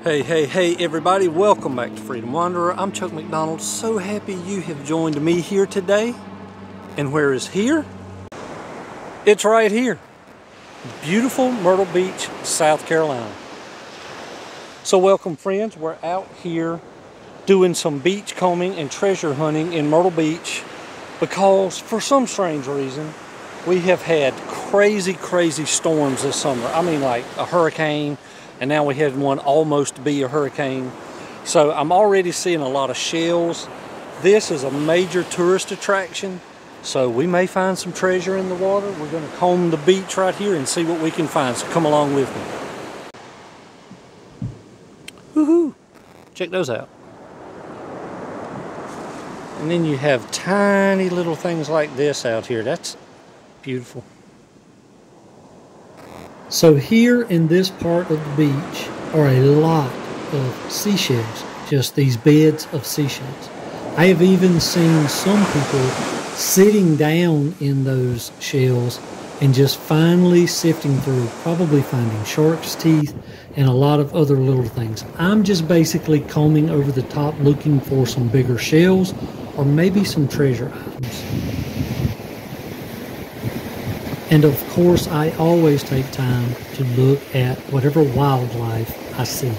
Hey everybody, welcome back to Freedom Wanderer. I'm Chuck McDonald. So happy you have joined me here today. And where is here? It's right here. Beautiful Myrtle Beach, South Carolina. So welcome friends, we're out here doing some beach combing and treasure hunting in Myrtle Beach because for some strange reason we have had crazy storms this summer. I mean, like a hurricane, and now we had one almost be a hurricane. So I'm already seeing a lot of shells. This is a major tourist attraction, so we may find some treasure in the water. We're going to comb the beach right here and see what we can find, so come along with me. Woohoo! Check those out. And then you have tiny little things like this out here. That's beautiful. So here in this part of the beach are a lot of seashells, just these beds of seashells. I have even seen some people sitting down in those shells and just finally sifting through, probably finding shark's teeth and a lot of other little things. I'm just basically combing over the top looking for some bigger shells or maybe some treasure items. And of course, I always take time to look at whatever wildlife I see.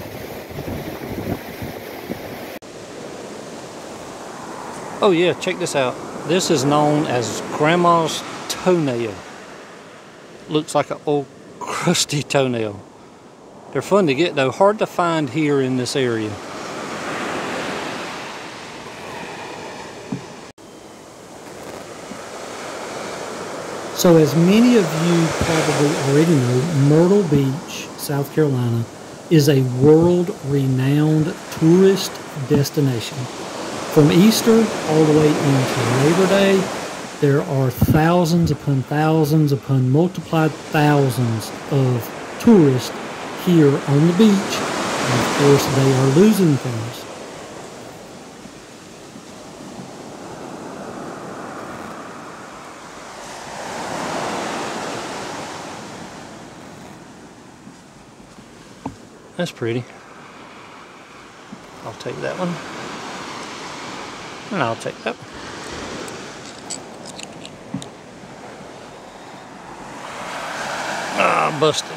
Oh yeah, check this out. This is known as Grandma's toenail. Looks like an old crusty toenail. They're fun to get though, hard to find here in this area. So as many of you probably already know, Myrtle Beach, South Carolina, is a world-renowned tourist destination. From Easter all the way into Labor Day, there are thousands upon multiplied thousands of tourists here on the beach. And of course, they are losing things. That's pretty. I'll take that one. And I'll take that one. Ah, busted.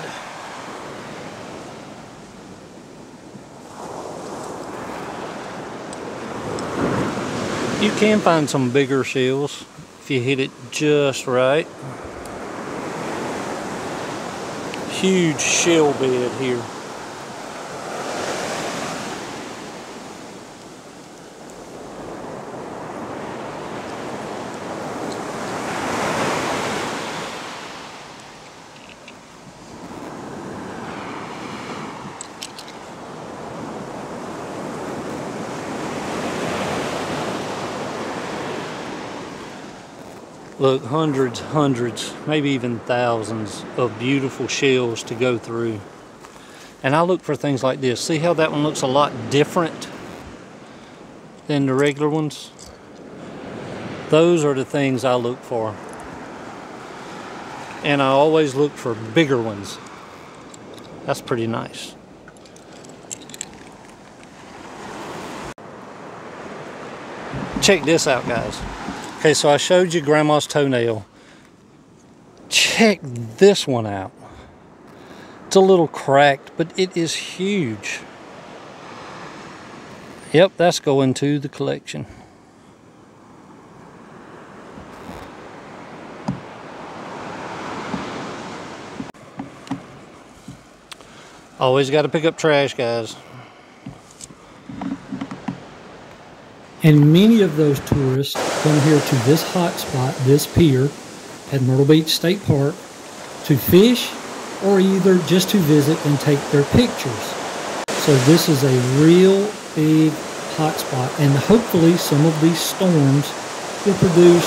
You can find some bigger shells if you hit it just right. Huge shell bed here. Look, hundreds, maybe even thousands of beautiful shells to go through. And I look for things like this. See how that one looks a lot different than the regular ones? Those are the things I look for. And I always look for bigger ones. That's pretty nice. Check this out, guys. Okay, so I showed you Grandma's toenail. Check this one out. It's a little cracked, but it is huge. Yep, that's going to the collection. Always got to pick up trash, guys. And many of those tourists come here to this hot spot, this pier at Myrtle Beach State Park to fish or either just to visit and take their pictures. So this is a real big hot spot, and hopefully some of these storms will produce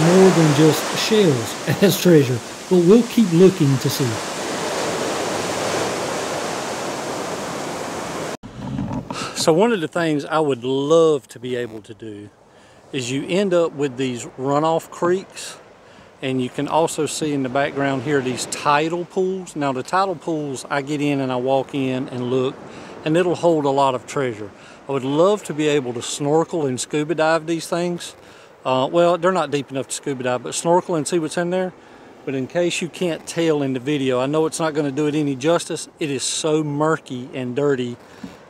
more than just shells as treasure, but we'll keep looking to see. So one of the things I would love to be able to do is you end up with these runoff creeks, and you can also see in the background here these tidal pools. Now the tidal pools, I get in and I walk in and look, and it'll hold a lot of treasure. I would love to be able to snorkel and scuba dive these things. Well, they're not deep enough to scuba dive, but snorkel and see what's in there. But in case you can't tell in the video, I know it's not going to do it any justice. It is so murky and dirty,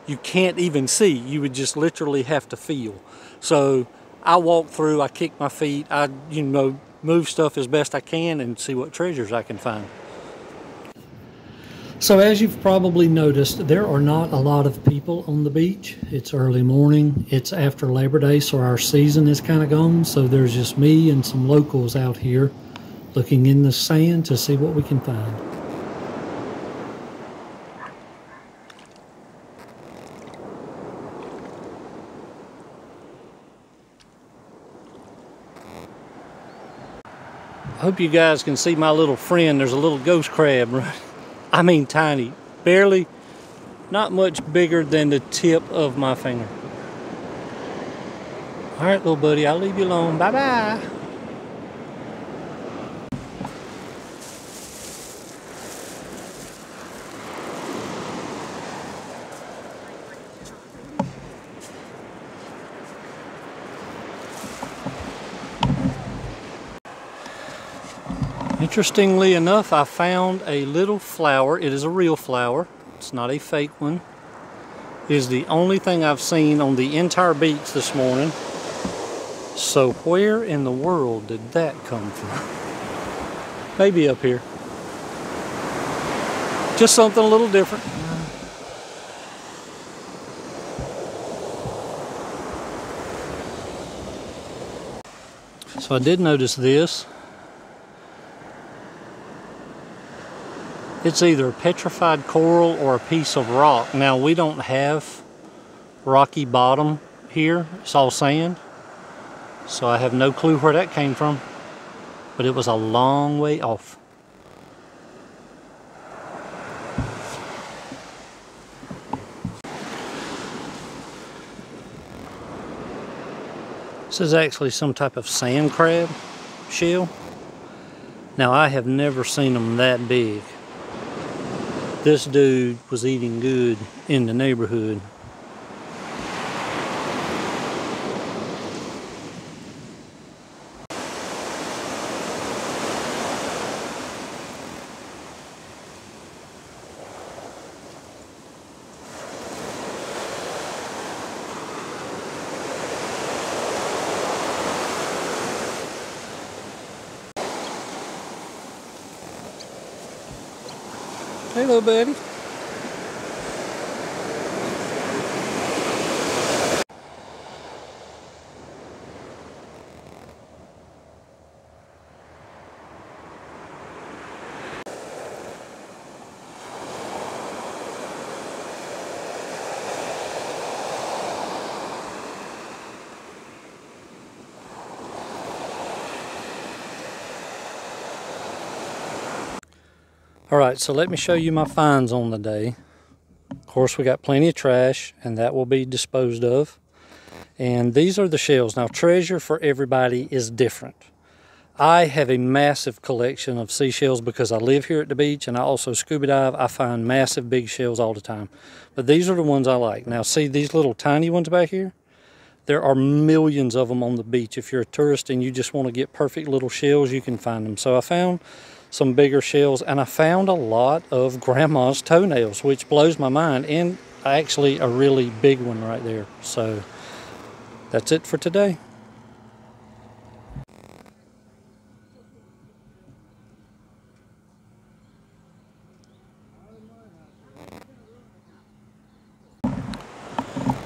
you can't even see. You would just literally have to feel. So I walk through, I kick my feet, I move stuff as best I can and see what treasures I can find. So as you've probably noticed, there are not a lot of people on the beach. It's early morning, it's after Labor Day, so our season is kind of gone. So there's just me and some locals out here looking in the sand to see what we can find. I hope you guys can see my little friend. There's a little ghost crab, right? I mean tiny, barely, not much bigger than the tip of my finger. All right, little buddy, I'll leave you alone. Bye-bye. Interestingly enough, I found a little flower. It is a real flower. It's not a fake one. It is the only thing I've seen on the entire beach this morning. So where in the world did that come from? Maybe up here. Just something a little different. So I did notice this. It's either a petrified coral or a piece of rock. Now, we don't have rocky bottom here. It's all sand. So I have no clue where that came from. But it was a long way off. This is actually some type of sand crab shell. Now, I have never seen them that big. This dude was eating good in the neighborhood. Hey, little buddy. All right, so let me show you my finds on the day. Of course, we got plenty of trash, and that will be disposed of. And these are the shells. Now, treasure for everybody is different. I have a massive collection of seashells because I live here at the beach, and I also scuba dive. I find massive big shells all the time. But these are the ones I like. Now, see these little tiny ones back here? There are millions of them on the beach. If you're a tourist and you just want to get perfect little shells, you can find them. So I found some bigger shells, and I found a lot of grandma's toenails, which blows my mind, and actually a really big one right there. So that's it for today.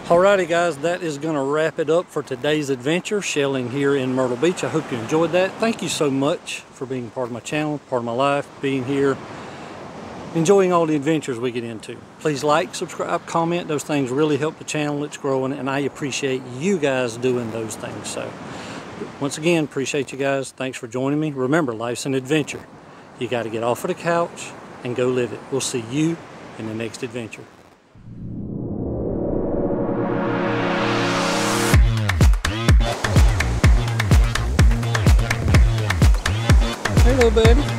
Alrighty guys, that is going to wrap it up for today's adventure, shelling here in Myrtle Beach. I hope you enjoyed that. Thank you so much for being part of my channel, part of my life, being here, enjoying all the adventures we get into. Please like, subscribe, comment. Those things really help the channel. It's growing, and I appreciate you guys doing those things. So once again, appreciate you guys. Thanks for joining me. Remember, life's an adventure. You got to get off of the couch and go live it. We'll see you in the next adventure. Hey, little baby.